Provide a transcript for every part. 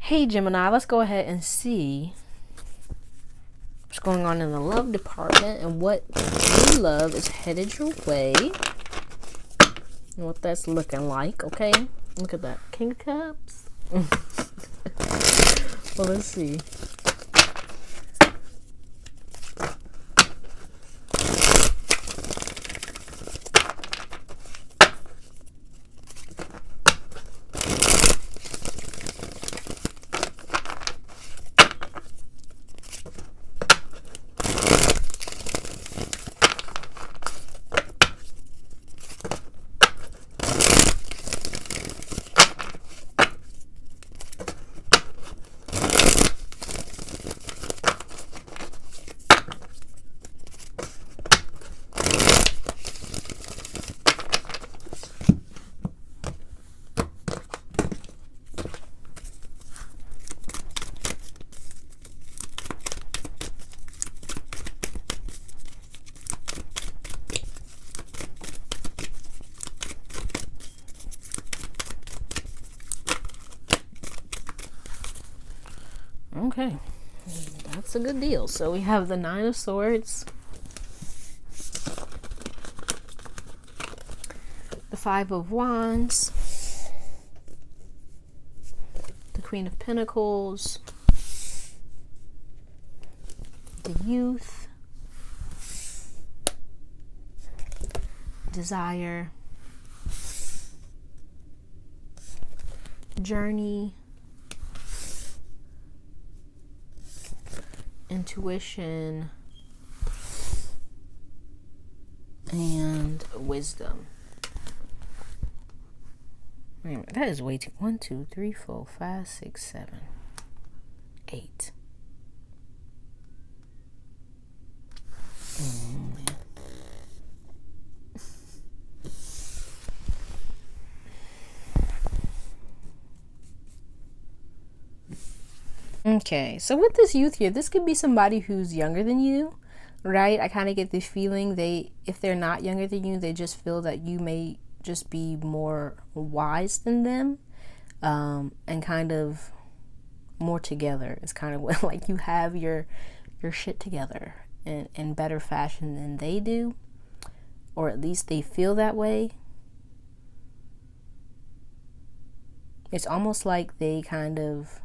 Hey Gemini, let's go ahead and see what's going on in the love department and what new love is headed your way and what that's looking like. Okay, look at that, King of Cups. Well, let's see. Okay, that's a good deal. So we have the Nine of Swords, the Five of Wands, the Queen of Pentacles, the Youth, Desire, Journey, Intuition, and Wisdom. Wait a minute, that is way too. 1, 2, 3, 4, 5, 6, 7, 8. Okay, so with this youth here, this could be somebody who's younger than you, right? I kind of get this feeling if they're not younger than you, they just feel that you may just be more wise than them, and kind of more together. It's kind of like you have your shit together in better fashion than they do, or at least they feel that way. It's almost like they kind of,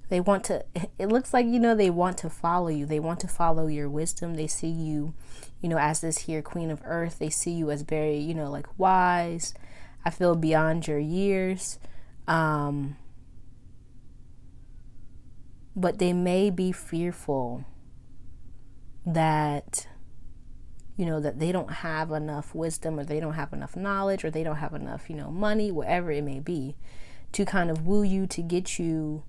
they want to, it looks like, they want to follow you. They want to follow your wisdom. They see you, as this here Queen of Earth. They see you as very, like wise. I feel beyond your years. But they may be fearful that, that they don't have enough wisdom, or they don't have enough knowledge, or they don't have enough, money, whatever it may be, to kind of woo you, to get you.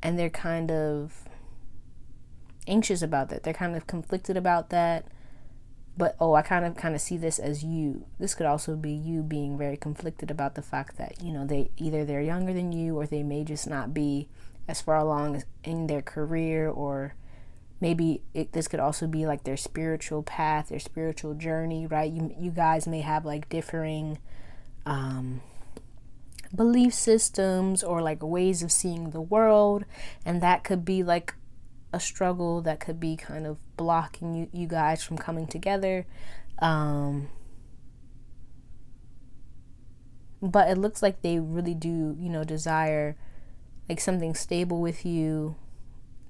And they're kind of anxious about that. They're kind of conflicted about that. But, I kind of see this as you. This could also be you being very conflicted about the fact that, they're younger than you, or they may just not be as far along in their career, or maybe this could also be like their spiritual path, their spiritual journey, right? You guys may have like differing, belief systems, or like ways of seeing the world, and that could be like a struggle that could be kind of blocking you guys from coming together. But it looks like they really do, desire like something stable with you.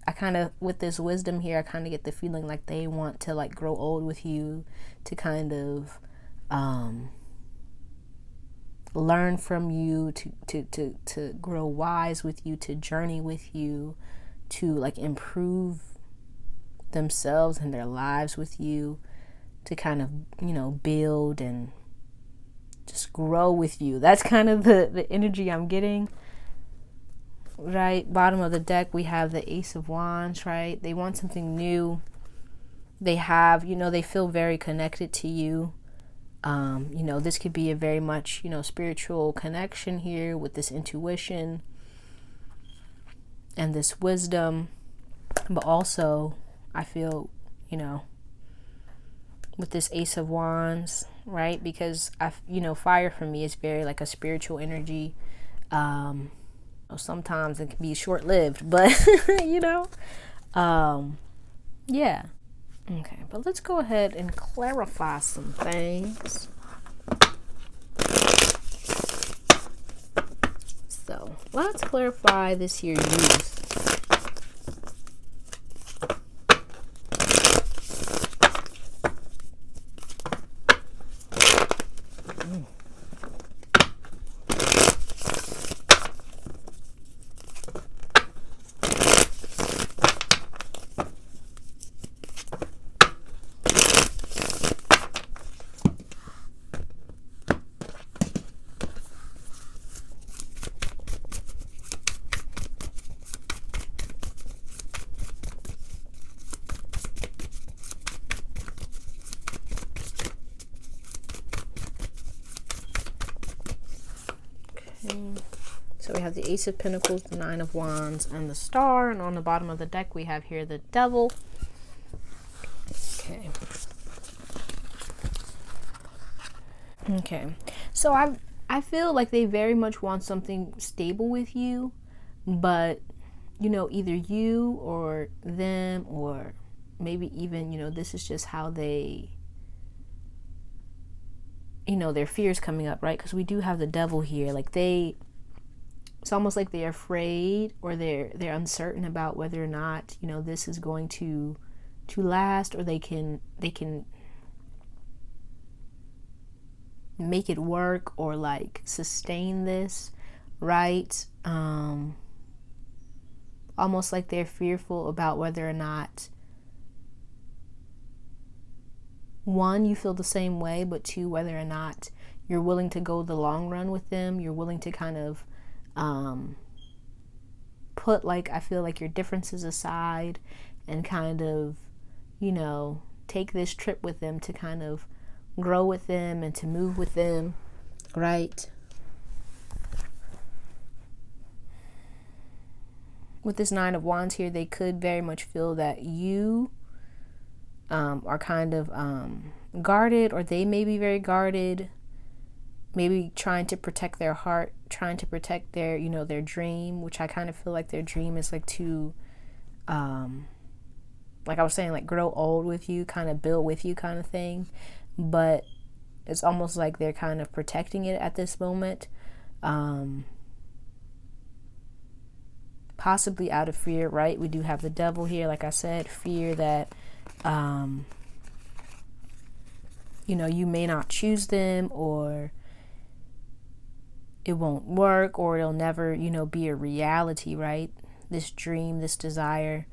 I kind of, with this wisdom here, I kind of get the feeling like they want to like grow old with you, to kind of learn from you, to grow wise with you, to journey with you, to like improve themselves and their lives with you, to kind of build and just grow with you. That's kind of the energy I'm getting, right? Bottom of the deck, we have the Ace of Wands, right? They want something new. They have, they feel very connected to you. This could be a very much, spiritual connection here with this intuition and this wisdom. But also, I feel, with this Ace of Wands, right? Because fire for me is very like a spiritual energy. Sometimes it can be short-lived, but yeah. Okay, but let's go ahead and clarify some things. So let's clarify this here youth. So we have the Ace of Pentacles, the Nine of Wands, and the Star. And on the bottom of the deck, we have here the Devil. Okay. Okay. So I feel like they very much want something stable with you, but either you or them, or maybe even this is just how they their fears coming up, right? Because we do have the Devil here. Like it's almost like they're afraid, or they're uncertain about whether or not this is going to last, or they can make it work, or like sustain this, right? Almost like they're fearful about whether or not, one, you feel the same way, but two, whether or not you're willing to go the long run with them. You're willing to kind of put, like, I feel like your differences aside, and kind of take this trip with them to kind of grow with them and to move with them, right? With this Nine of Wands here, they could very much feel that you are kind of guarded, or they may be very guarded, maybe trying to protect their heart, trying to protect their their dream, which I kind of feel like their dream is like to like I was saying, like grow old with you, kind of build with you kind of thing. But it's almost like they're kind of protecting it at this moment, possibly out of fear, right? We do have the Devil here, like I said, fear that you may not choose them, or it won't work, or it'll never be a reality, right? This dream, this desire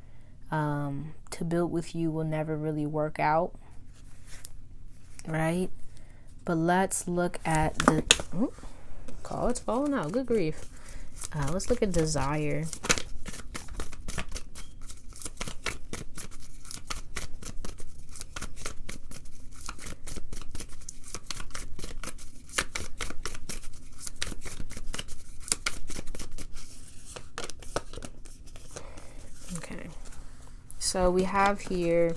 to build with you will never really work out, right? But let's look at the call, it's falling out, good grief. Let's look at desire. Okay, so we have here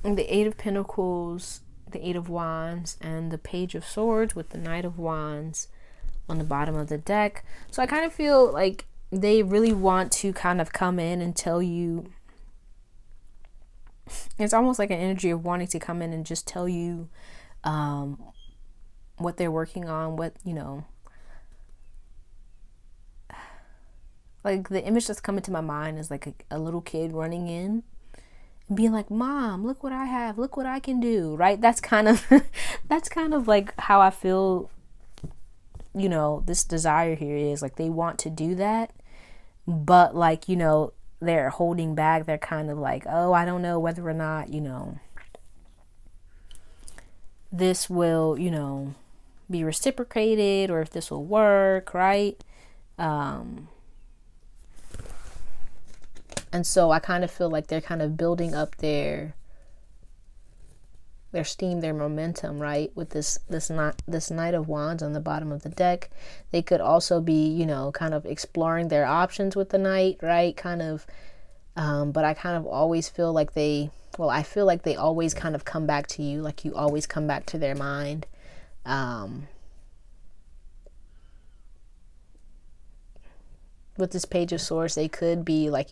the Eight of Pentacles, the Eight of Wands, and the Page of Swords with the Knight of Wands on the bottom of the deck. So I kind of feel like they really want to kind of come in and tell you, it's almost like an energy of wanting to come in and just tell you what they're working on, what like the image that's coming to my mind is like a little kid running in and being like, "Mom, look what I have, look what I can do," right? That's kind of that's kind of like how I feel this desire here is. Like they want to do that, but like they're holding back. They're kind of like, oh, I don't know whether or not this will be reciprocated, or if this will work, right? And so I kind of feel like they're kind of building up their steam, their momentum, right? With this Knight of Wands on the bottom of the deck. They could also be, kind of exploring their options with the Knight, right? Kind of But I kind of always feel like I feel like they always kind of come back to you, like you always come back to their mind. With this Page of Swords, they could be like,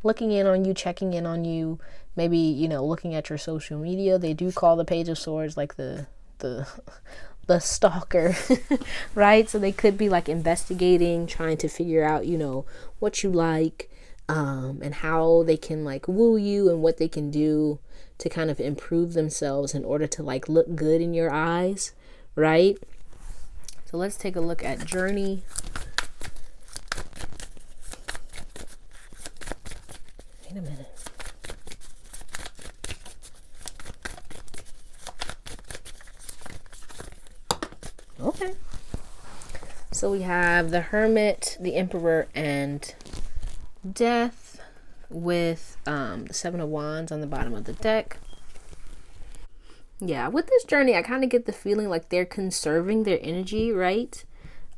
looking in on you, checking in on you, maybe, looking at your social media. They do call the Page of Swords like the stalker, right? So they could be like investigating, trying to figure out, what you like, and how they can like woo you and what they can do to kind of improve themselves in order to like look good in your eyes, right? So let's take a look at Journey. Wait a minute. Okay. So we have the Hermit, the Emperor, and Death with the Seven of Wands on the bottom of the deck. Yeah, with this journey, I kind of get the feeling like they're conserving their energy, right?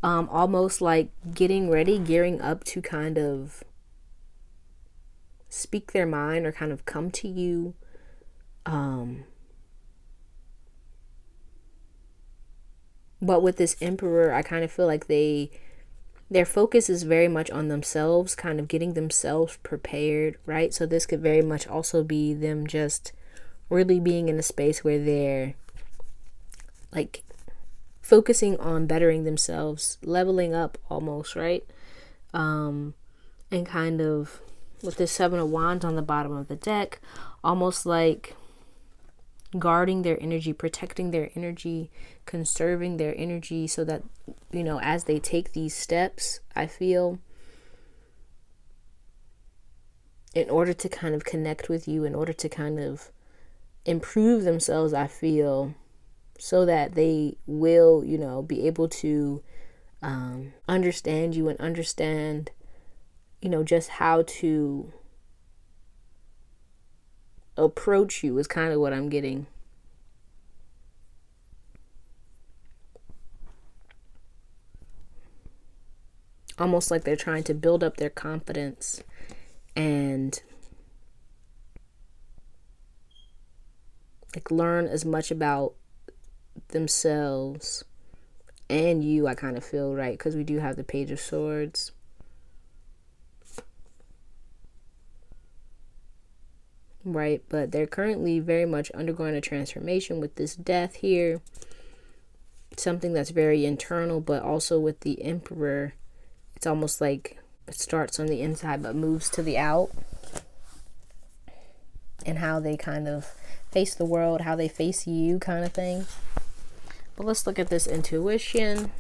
Almost like getting ready, gearing up to kind of speak their mind or kind of come to you. But with this Emperor, I kind of feel like their focus is very much on themselves, kind of getting themselves prepared, right? So this could very much also be them just really being in a space where they're like focusing on bettering themselves, leveling up almost, right? And kind of with this Seven of Wands on the bottom of the deck, almost like guarding their energy, protecting their energy, conserving their energy, so that, as they take these steps, I feel, in order to kind of connect with you, in order to kind of improve themselves, I feel, so that they will, be able to understand you and understand, just how to approach you is kind of what I'm getting. Almost like they're trying to build up their confidence and like learn as much about themselves and you, I kind of feel, right? Because we do have the Page of Swords. Right, but they're currently very much undergoing a transformation with this Death here. Something that's very internal, but also with the Emperor, it's almost like it starts on the inside but moves to the out. And how they kind of face the world, how they face you, kind of thing. But let's look at this intuition.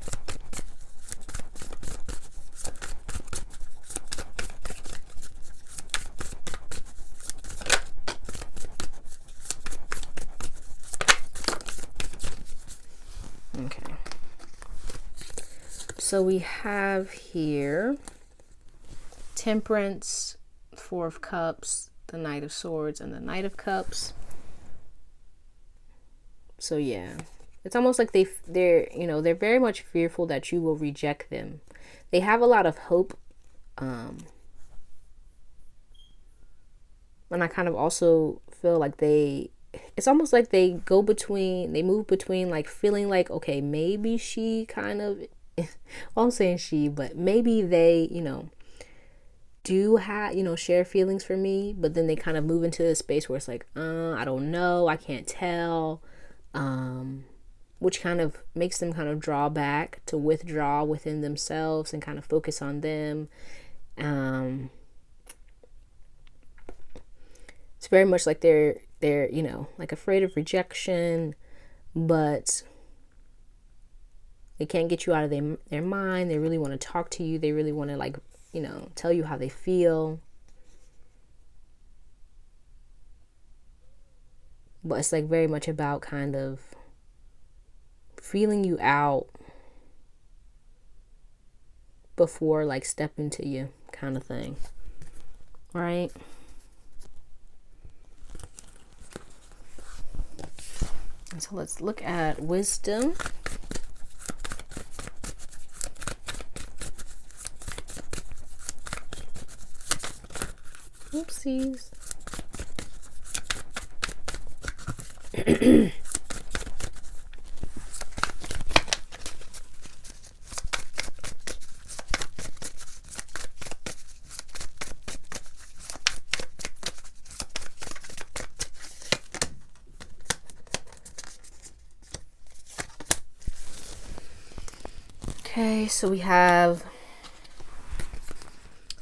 Okay. So we have here Temperance, Four of Cups, the Knight of Swords, and the Knight of Cups. So yeah, it's almost like they're very much fearful that you will reject them. They have a lot of hope, and I kind of also feel like it's almost like they move between like feeling like, okay, maybe she kind of, well, I'm saying she, but maybe they, do have, share feelings for me, but then they kind of move into a space where it's like, I don't know, I can't tell, which kind of makes them kind of draw back, to withdraw within themselves and kind of focus on them. It's very much like they're like afraid of rejection, but they can't get you out of their mind. They really want to talk to you. They really want to like, tell you how they feel. But it's like very much about kind of feeling you out before like stepping to you, kind of thing. Right? And so let's look at wisdom. Oopsies. Okay, so we have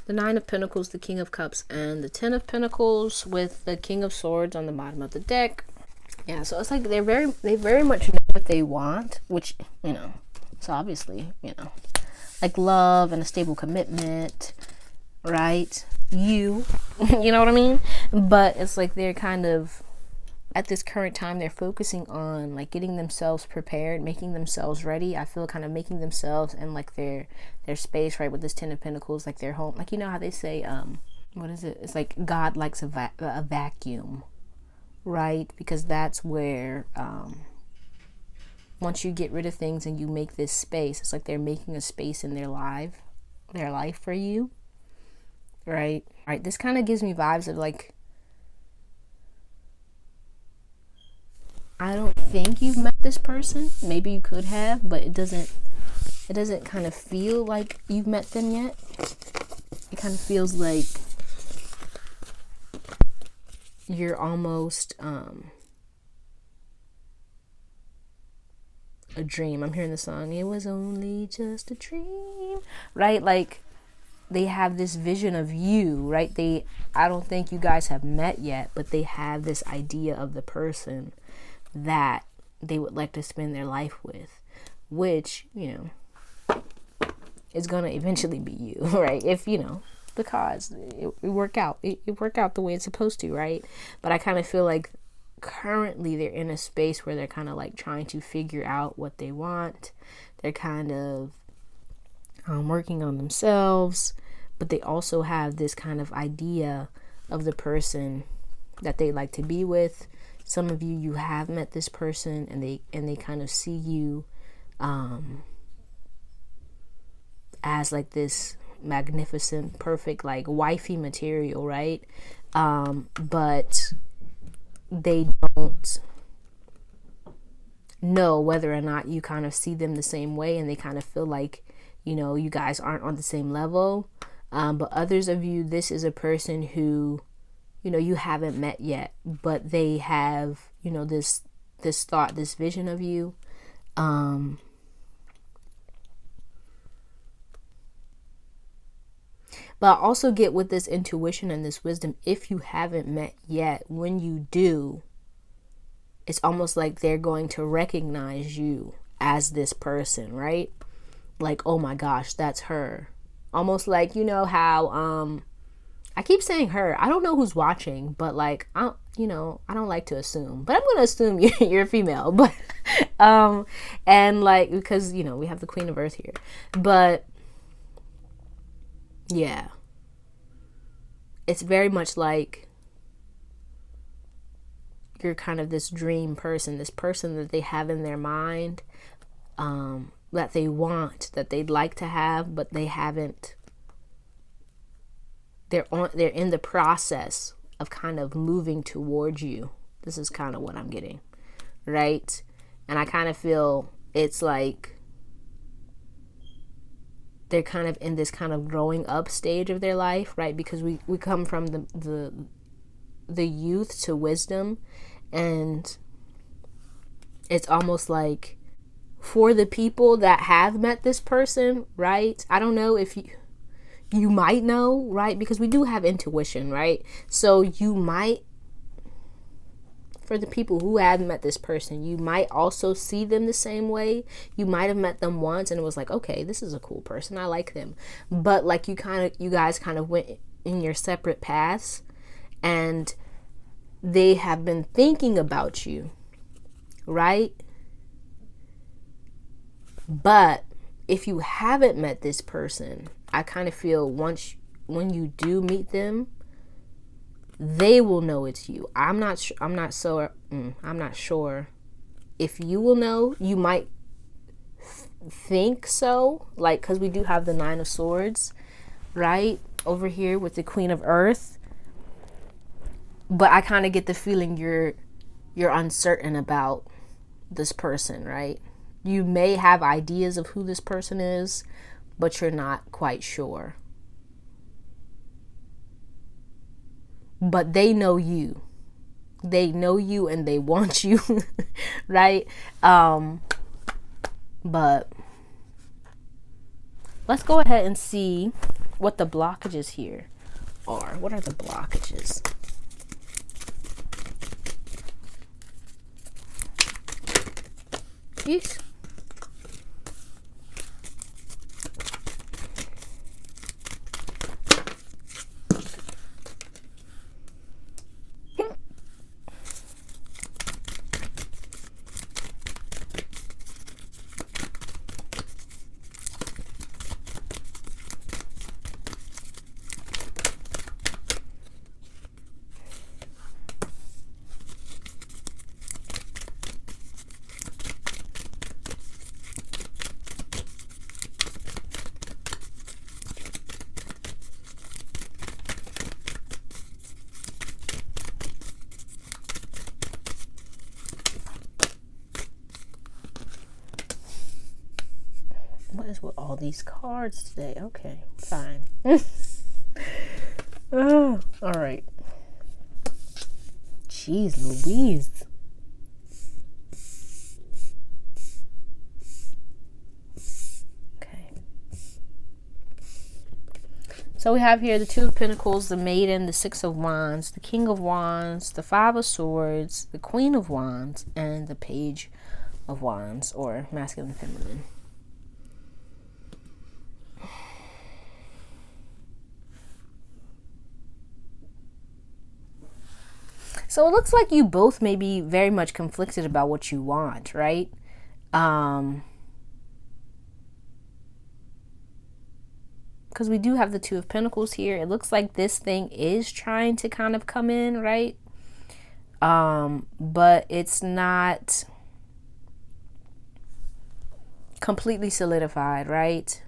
the Nine of Pentacles, the King of Cups, and the Ten of Pentacles with the King of Swords on the bottom of the deck. Yeah, so it's like they very much know what they want, which, you know, so obviously, you know, like love and a stable commitment, right? You know what I mean? But it's like they're kind of, at this current time, they're focusing on like getting themselves prepared, making themselves ready. I feel kind of making themselves in like their space, right? With this Ten of Pentacles, like their home. Like, you know how they say, what is it? It's like God likes a vacuum, right? Because that's where, once you get rid of things and you make this space, it's like they're making a space in their life for you, right? Right. This kind of gives me vibes of like, I don't think you've met this person. Maybe you could have, but it doesn't kind of feel like you've met them yet. It kind of feels like you're almost a dream. I'm hearing the song, it was only just a dream, right? Like they have this vision of you, right? I don't think you guys have met yet, but they have this idea of the person that they would like to spend their life with, which, you know, is going to eventually be you, right? If, you know, the cards, it work out. It work out the way it's supposed to, right? But I kind of feel like currently they're in a space where they're kind of like trying to figure out what they want. They're kind of working on themselves, but they also have this kind of idea of the person that they like to be with. Some of you have met this person, and they kind of see you as like this magnificent, perfect, like wifey material, right? But they don't know whether or not you kind of see them the same way, and they kind of feel like, you know, you guys aren't on the same level. But others of you, this is a person who, you know, you haven't met yet, but they have, you know, this thought, this vision of you. But I also get with this intuition and this wisdom, if you haven't met yet, when you do, it's almost like they're going to recognize you as this person, right? Like, oh my gosh, that's her. Almost like, you know how, I keep saying her. I don't know who's watching, but like, I don't like to assume, but I'm going to assume you're female, but, and like, because, you know, we have the Queen of Earth here, but yeah, it's very much like you're kind of this dream person, this person that they have in their mind, that they want, that they'd like to have, but they haven't. They're in the process of kind of moving towards you. This is kind of what I'm getting, right? And I kind of feel it's like they're kind of in this kind of growing up stage of their life, right? Because we come from the youth to wisdom, and it's almost like for the people that have met this person, right? I don't know if you might know, right? Because we do have intuition, right? So you might, for the people who have met this person, you might also see them the same way. You might have met them once and it was like, okay, this is a cool person, I like them. But like you guys kind of went in your separate paths, and they have been thinking about you, right? But if you haven't met this person, I kind of feel when you do meet them, they will know it's you. I'm not sure if you will know. You might think so, like, because we do have the Nine of Swords right over here with the Queen of Earth. But I kind of get the feeling you're uncertain about this person, right? You may have ideas of who this person is, but you're not quite sure. But they know you. They know you and they want you, right? But let's go ahead and see what the blockages here are. What are the blockages? Yes. What is with all these cards today? Okay, fine. All right. Jeez Louise. Okay. So we have here the Two of Pentacles, the Maiden, the Six of Wands, the King of Wands, the Five of Swords, the Queen of Wands, and the Page of Wands, or masculine and feminine. So it looks like you both may be very much conflicted about what you want, right? Because we do have the Two of Pentacles here. It looks like this thing is trying to kind of come in, right? But it's not completely solidified, right?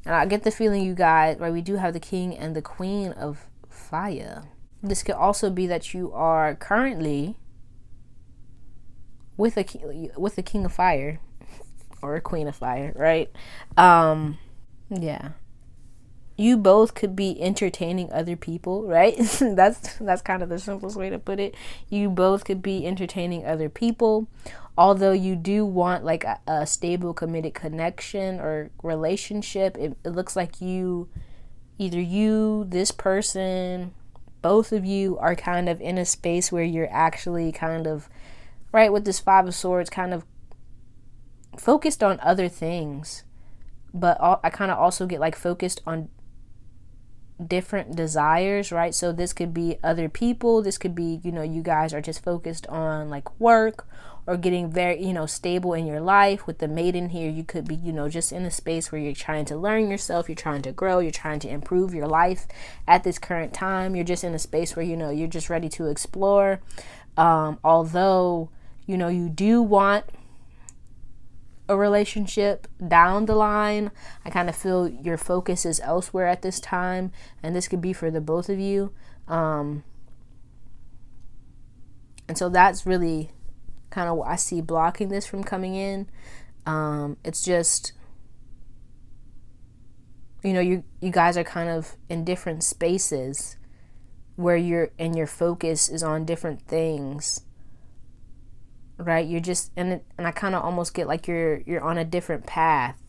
And I get the feeling you guys, right, we do have the King and the Queen of Fire. This could also be that you are currently with a King of Fire or a Queen of Fire, right? Yeah. You both could be entertaining other people, right? that's kind of the simplest way to put it. You both could be entertaining other people. Although you do want like a stable, committed connection or relationship, it looks like either you, this person, both of you are kind of in a space where you're actually kind of, right, with this Five of Swords, kind of focused on other things. But I kind of also get like focused on different desires, right? So this could be other people. This could be, you guys are just focused on like work or getting very, stable in your life. With the Maiden here, you could be, just in a space where you're trying to learn yourself, you're trying to grow, you're trying to improve your life at this current time. You're just in a space where, you're just ready to explore. Although, you do want a relationship down the line, I kind of feel your focus is elsewhere at this time, and this could be for the both of you. And so that's really kind of what I see blocking this from coming in. It's just, you guys are kind of in different spaces where your focus is on different things, right? You're just, and I kind of almost get like you're on a different path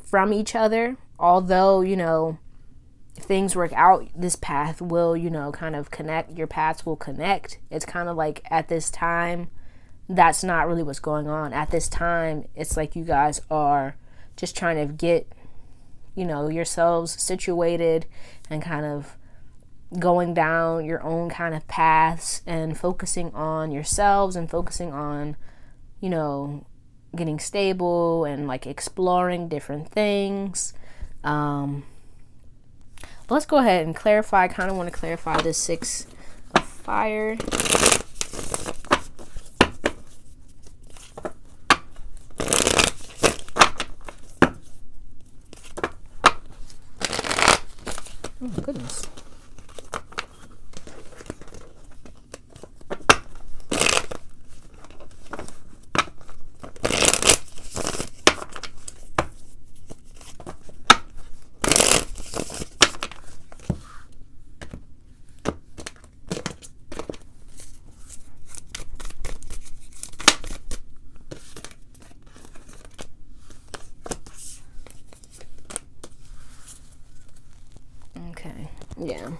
from each other. Although, if things work out, this path will, kind of connect. Your paths will connect. It's kind of like at this time, that's not really what's going on. At this time, it's like you guys are just trying to get, yourselves situated and kind of going down your own kind of paths and focusing on yourselves and focusing on, getting stable and like exploring different things. But let's go ahead and clarify. I kind of want to clarify this Six of Fire. Oh my goodness. Yeah.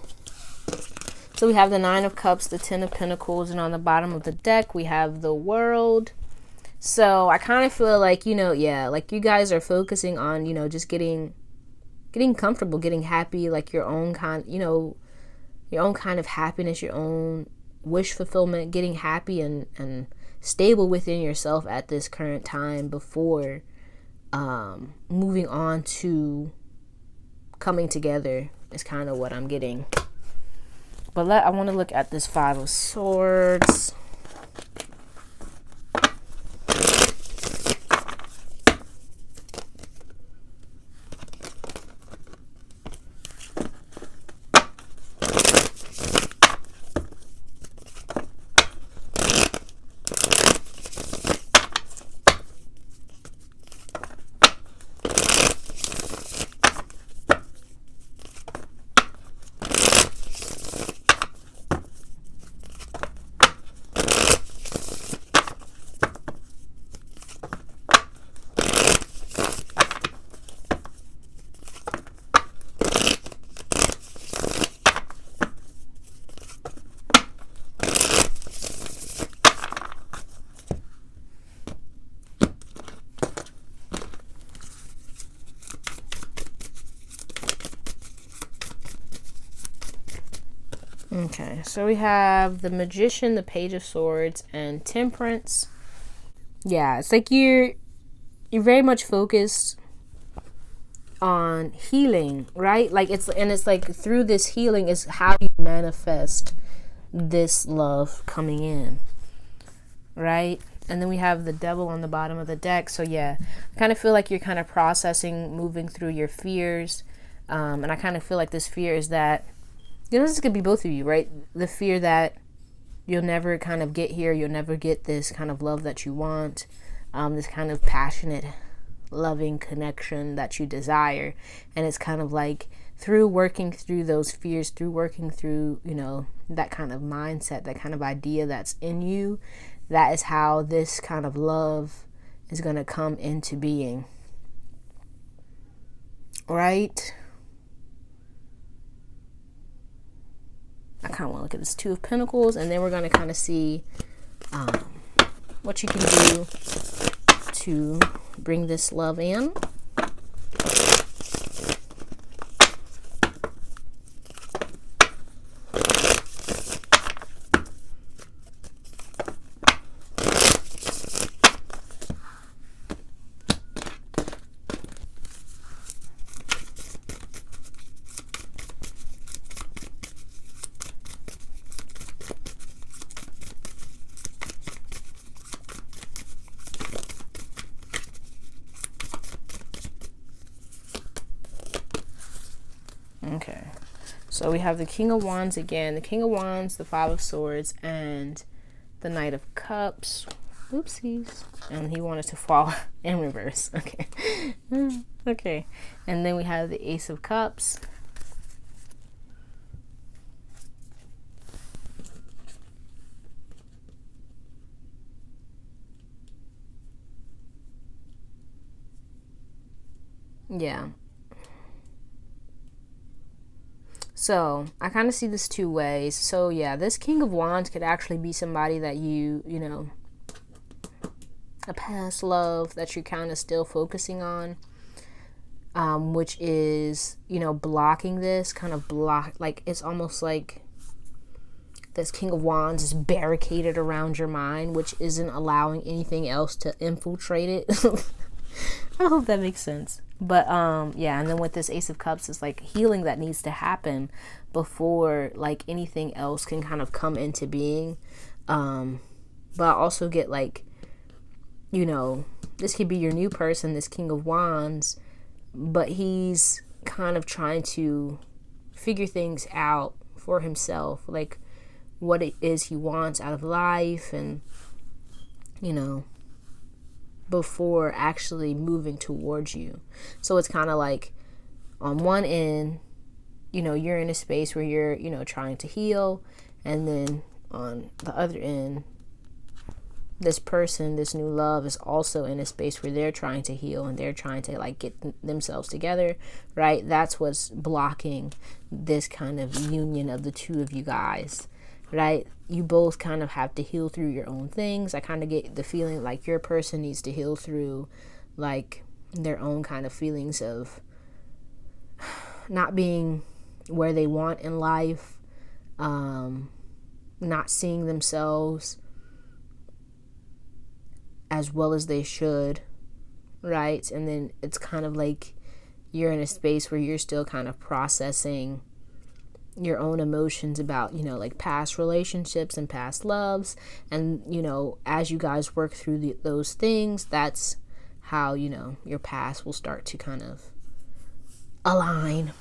So we have the Nine of Cups, the Ten of Pentacles, and on the bottom of the deck, we have the World. So I kind of feel like, you know, yeah, like you guys are focusing on, you know, just getting comfortable, getting happy, like your own kind, you know, your own kind of happiness, your own wish fulfillment, getting happy and stable within yourself at this current time before moving on to coming together is kind of what I'm getting. But I want to look at this Five of Swords. Okay, so we have the Magician, the Page of Swords, and Temperance. Yeah, it's like you're very much focused on healing, right? Like it's like through this healing is how you manifest this love coming in, right? And then we have the Devil on the bottom of the deck. So yeah, I kind of feel like you're kind of processing, moving through your fears, and I kind of feel like this fear is that, you know, this could be both of you, right? The fear that you'll never kind of get here, you'll never get this kind of love that you want, this kind of passionate, loving connection that you desire. And it's kind of like through working through those fears, through working through, you know, that kind of mindset, that kind of idea that's in you, that is how this kind of love is going to come into being, right? I kind of want to look at this Two of Pentacles, and then we're going to kind of see what you can do to bring this love in. Okay, so we have the King of Wands again, the King of Wands, the Five of Swords, and the Knight of Cups. Oopsies. And he wanted to fall in reverse. Okay. Okay. And then we have the Ace of Cups. Yeah. So I kind of see this two ways. So yeah, this King of Wands could actually be somebody that you know, a past love that you're kind of still focusing on, which is, you know, blocking this kind of block. Like it's almost like this King of Wands is barricaded around your mind, which isn't allowing anything else to infiltrate it. I hope that makes sense. But yeah, and then with this Ace of Cups, it's like healing that needs to happen before like anything else can kind of come into being. But I also get like, you know, this could be your new person, this King of Wands, but he's kind of trying to figure things out for himself, like what it is he wants out of life, and, you know, before actually moving towards you. So it's kind of like on one end, you know, you're in a space where you're, you know, trying to heal, and then on the other end, this person, this new love, is also in a space where they're trying to heal and they're trying to like get themselves together, right? That's what's blocking this kind of union of the two of you guys, right? You both kind of have to heal through your own things. I kind of get the feeling like your person needs to heal through like their own kind of feelings of not being where they want in life, not seeing themselves as well as they should, right? And then it's kind of like you're in a space where you're still kind of processing your own emotions about, you know, like past relationships and past loves. And, you know, as you guys work through those things, that's how, you know, your past will start to kind of align.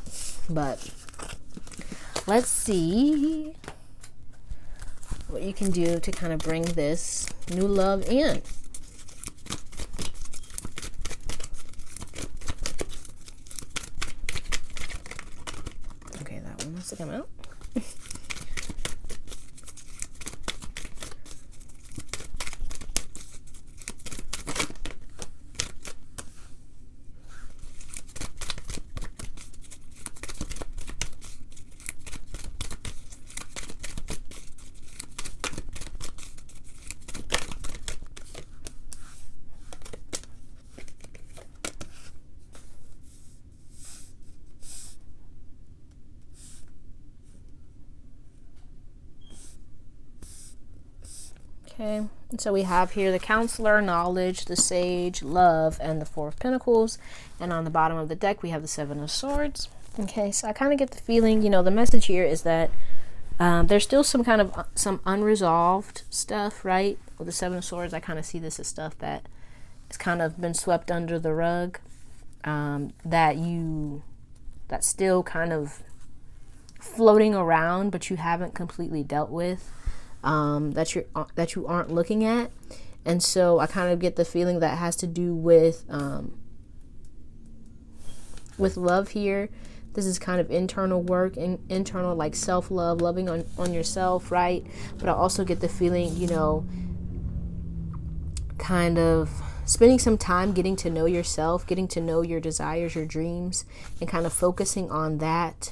But let's see what you can do to kind of bring this new love in. Okay, that one wants to come out. Okay, and so we have here the Counselor, Knowledge, the Sage, Love, and the Four of Pentacles. And on the bottom of the deck, we have the Seven of Swords. Okay, so I kind of get the feeling, you know, the message here is that there's still some kind of some unresolved stuff, right? With the Seven of Swords, I kind of see this as stuff that has kind of been swept under the rug, that's still kind of floating around, but you haven't completely dealt with. That you aren't looking at. And so I kind of get the feeling that has to do with love here. This is kind of internal work and internal like self-love, loving on yourself, right? But I also get the feeling, you know, kind of spending some time getting to know yourself, getting to know your desires, your dreams, and kind of focusing on that.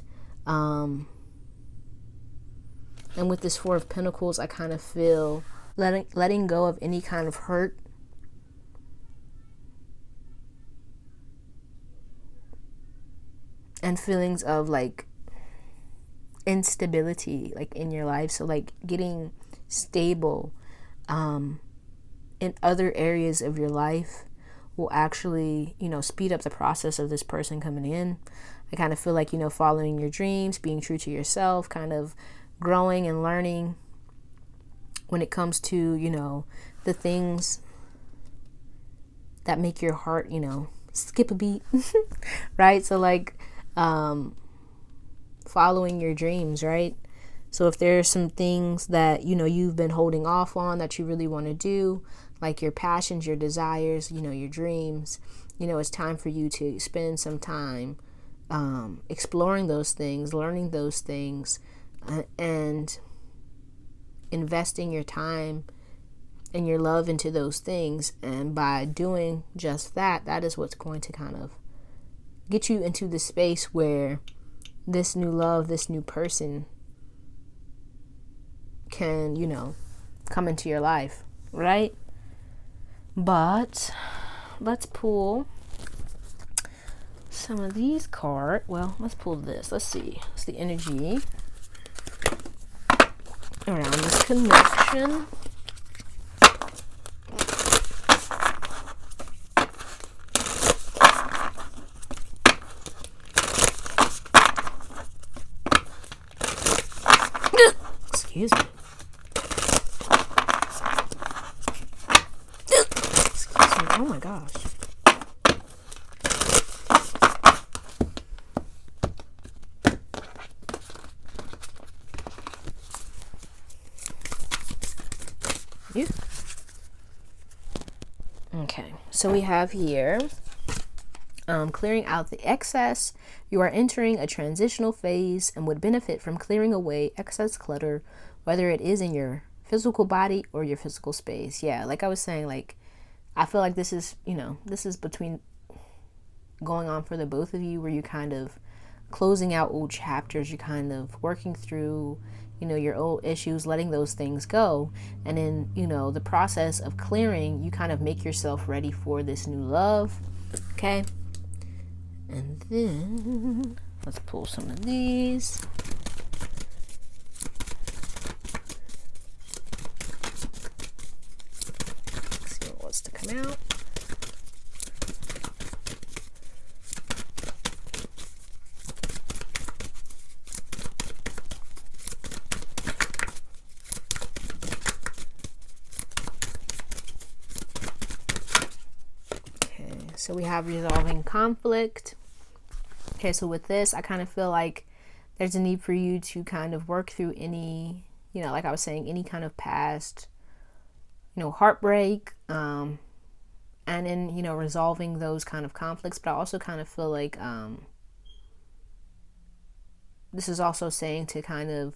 And with this Four of Pentacles, I kind of feel letting go of any kind of hurt. And feelings of like instability like in your life. So like getting stable in other areas of your life will actually, you know, speed up the process of this person coming in. I kind of feel like, you know, following your dreams, being true to yourself, kind of growing and learning when it comes to, you know, the things that make your heart, you know, skip a beat, right? So like following your dreams, right? So if there's some things that, you know, you've been holding off on that you really want to do, like your passions, your desires, you know, your dreams, you know, it's time for you to spend some time exploring those things, learning those things, and investing your time and your love into those things. And by doing just that, that is what's going to kind of get you into the space where this new love, this new person can, you know, come into your life, right? But let's pull some of these cards. Well, let's pull this. Let's see. It's the energy around this connection. Excuse me. Excuse me. Oh my gosh. You. Okay, so we have here clearing out the excess. You are entering a transitional phase and would benefit from clearing away excess clutter, whether it is in your physical body or your physical space. Yeah, like I was saying, like, I feel like this is, this is between going on for the both of you, where you kind of closing out old chapters, you're kind of working through, your old issues, letting those things go. And in, the process of clearing, you kind of make yourself ready for this new love. Okay. And then let's pull some of these. Let's see what wants to come out. So we have resolving conflict. Okay, so with this, I kind of feel like there's a need for you to kind of work through any, like I was saying, any kind of past, heartbreak, and in, resolving those kind of conflicts. But I also kind of feel like this is also saying to kind of,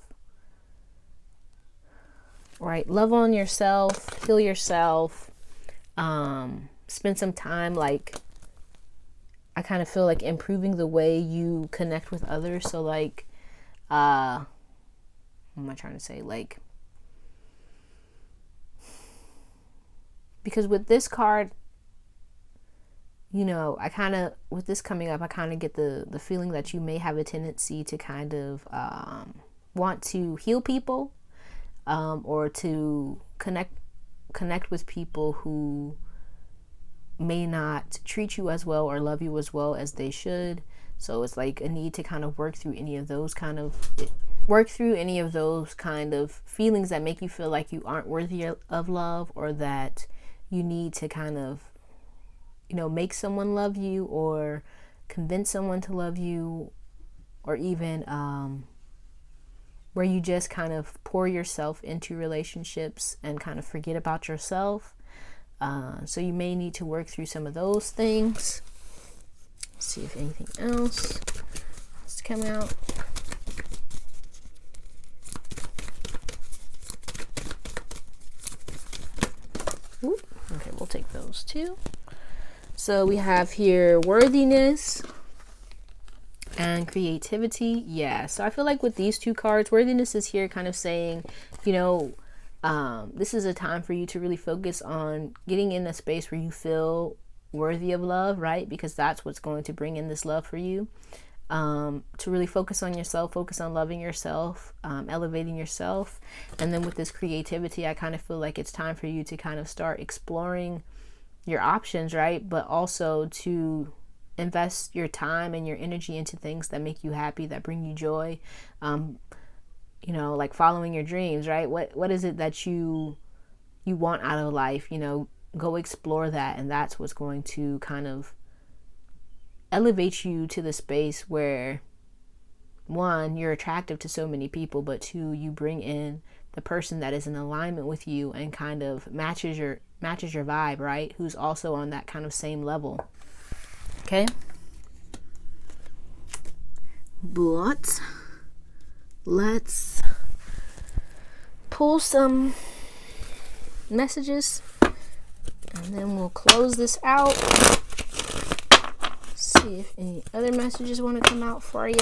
right, love on yourself, heal yourself, spend some time, like, I kind of feel like improving the way you connect with others. So like, what am I trying to say? Like, because with this card, I kind of, with this coming up, I kind of get the feeling that you may have a tendency to kind of want to heal people, or to connect with people who may not treat you as well or love you as well as they should. So it's like a need to kind of work through any of those kind of feelings that make you feel like you aren't worthy of love, or that you need to kind of, make someone love you, or convince someone to love you, or even where you just kind of pour yourself into relationships and kind of forget about yourself. So you may need to work through some of those things. Let's see if anything else has to come out. Ooh, okay, we'll take those too. So we have here worthiness and creativity. Yeah, so I feel like with these two cards, worthiness is here kind of saying, this is a time for you to really focus on getting in a space where you feel worthy of love, right? Because that's what's going to bring in this love for you. To really focus on yourself, focus on loving yourself, elevating yourself. And then with this creativity, I kind of feel like it's time for you to kind of start exploring your options, right? But also to invest your time and your energy into things that make you happy, that bring you joy. Like following your dreams, right? What is it that you want out of life? Go explore that. And that's what's going to kind of elevate you to the space where, one, you're attractive to so many people, but two, you bring in the person that is in alignment with you and kind of matches your vibe, right? Who's also on that kind of same level. Okay? But let's pull some messages and then we'll close this out. See if any other messages want to come out for you.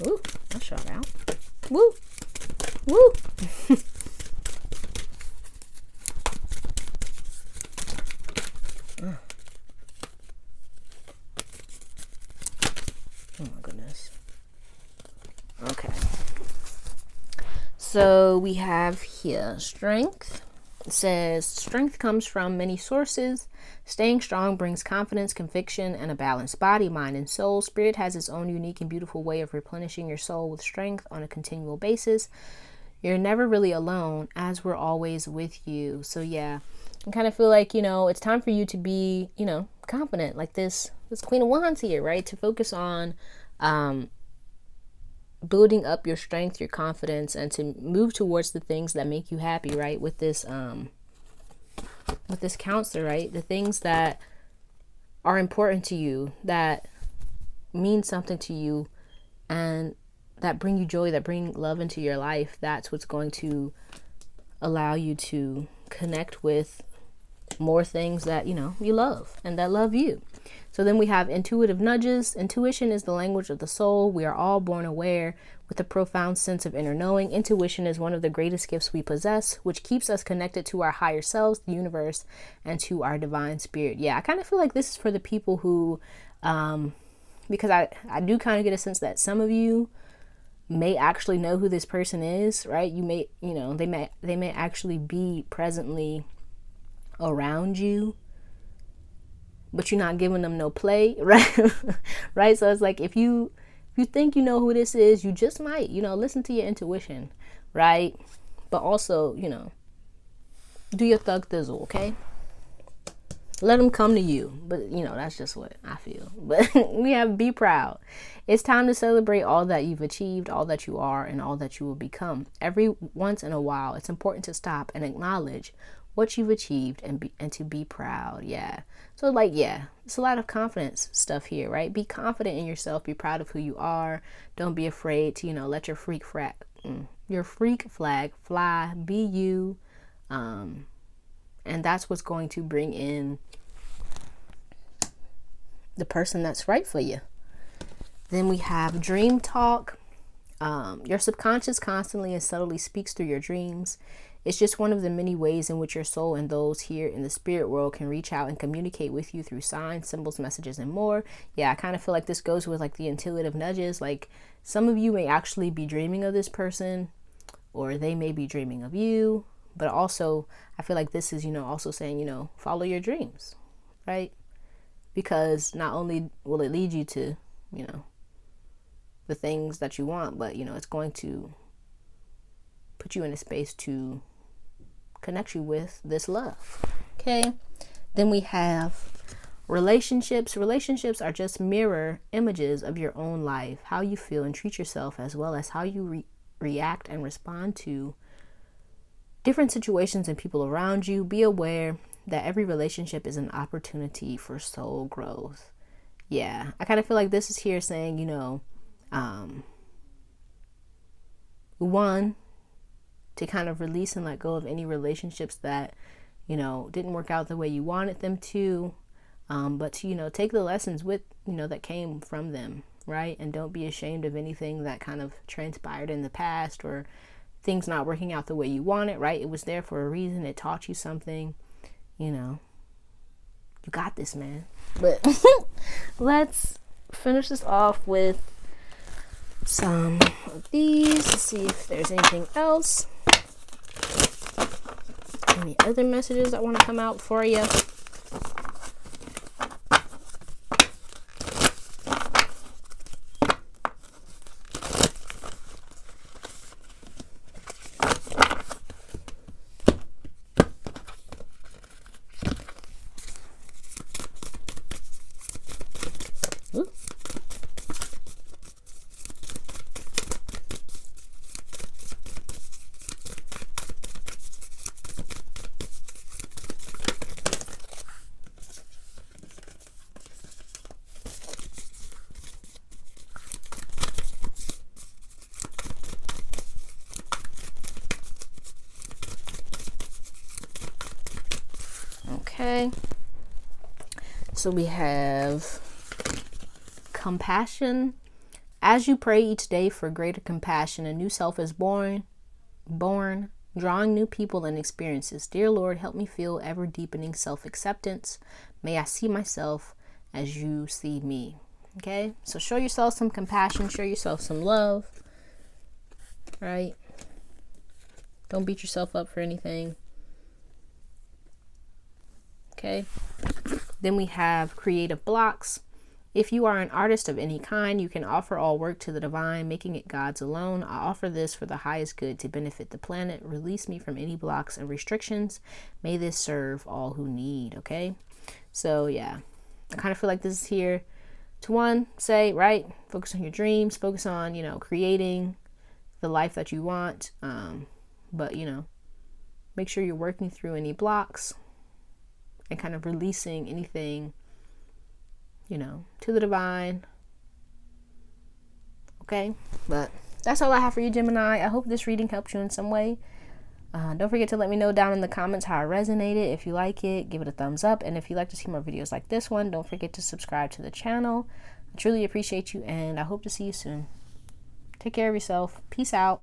Ooh, that shot out. Woo! Woo! Oh my goodness. Okay. So we have here strength. It says strength comes from many sources. Staying strong brings confidence, conviction, and a balanced body, mind, and soul. Spirit has its own unique and beautiful way of replenishing your soul with strength on a continual basis. You're never really alone, as we're always with you. So yeah, I kind of feel like, it's time for you to be, confident, like this Queen of Wands here, right? To focus on, building up your strength, your confidence, and to move towards the things that make you happy, right? With this counselor, right? The things that are important to you, that mean something to you, and that bring you joy, that bring love into your life. That's what's going to allow you to connect with more things that, you know, you love and that love you. So then we have intuitive nudges. Intuition is the language of the soul. We are all born aware with a profound sense of inner knowing. Intuition is one of the greatest gifts we possess, which keeps us connected to our higher selves, the universe, and to our divine spirit. Yeah, I kind of feel like this is for the people who, because I do kind of get a sense that some of you may actually know who this person is, right? You may, you know, they may actually be presently around you, but you're not giving them no play, right? Right? So it's like, if you think you know who this is, you just might, you know, listen to your intuition, right? But also, you know, do your thug thizzle, okay? Let them come to you. But, you know, that's just what I feel. But we have be proud. It's time to celebrate all that you've achieved, all that you are, and all that you will become. Every once in a while, it's important to stop and acknowledge what you've achieved and to be proud. Yeah. So like, yeah, it's a lot of confidence stuff here, right? Be confident in yourself. Be proud of who you are. Don't be afraid to, you know, let your freak flag fly. Be you. And that's what's going to bring in the person that's right for you. Then we have dream talk. Your subconscious constantly and subtly speaks through your dreams. It's just one of the many ways in which your soul and those here in the spirit world can reach out and communicate with you through signs, symbols, messages, and more. Yeah, I kind of feel like this goes with like the intuitive nudges. Like, some of you may actually be dreaming of this person, or they may be dreaming of you. But also, I feel like this is, you know, also saying, you know, follow your dreams, right? Because not only will it lead you to, you know, the things that you want, but, you know, it's going to put you in a space to connect you with this love. Okay. Then we have relationships. Relationships are just mirror images of your own life, how you feel and treat yourself, as well as how you react and respond to different situations and people around you. Be aware that every relationship is an opportunity for soul growth. Yeah, I kind of feel like this is here saying, you know, one, to kind of release and let go of any relationships that, you know, didn't work out the way you wanted them to, but to, you know, take the lessons with, you know, that came from them, right? And don't be ashamed of anything that kind of transpired in the past, or things not working out the way you want it, right? It was there for a reason. It taught you something, you know. You got this, man. But let's finish this off with some of these. Let's see if there's anything else. Any other messages that want to come out for you? Okay, so we have compassion. As you pray each day for greater compassion, a new self is born, drawing new people and experiences. Dear Lord, help me feel ever deepening self-acceptance. May I see myself as you see me. Okay, so show yourself some compassion, show yourself some love, right? Don't beat yourself up for anything. Okay, then we have creative blocks. If you are an artist of any kind, you can offer all work to the divine, making it God's alone. I offer this for the highest good to benefit the planet. Release me from any blocks and restrictions. May this serve all who need. Okay, so yeah, I kind of feel like this is here to one, say, right, focus on your dreams, focus on, you know, creating the life that you want. But, you know, make sure you're working through any blocks and kind of releasing anything, you know, to the divine. Okay, but that's all I have for you, Gemini. I hope this reading helps you in some way. Don't forget to let me know down in the comments how it resonated. If you like it, give it a thumbs up. And if you'd like to see more videos like this one, don't forget to subscribe to the channel. I truly appreciate you, and I hope to see you soon. Take care of yourself. Peace out.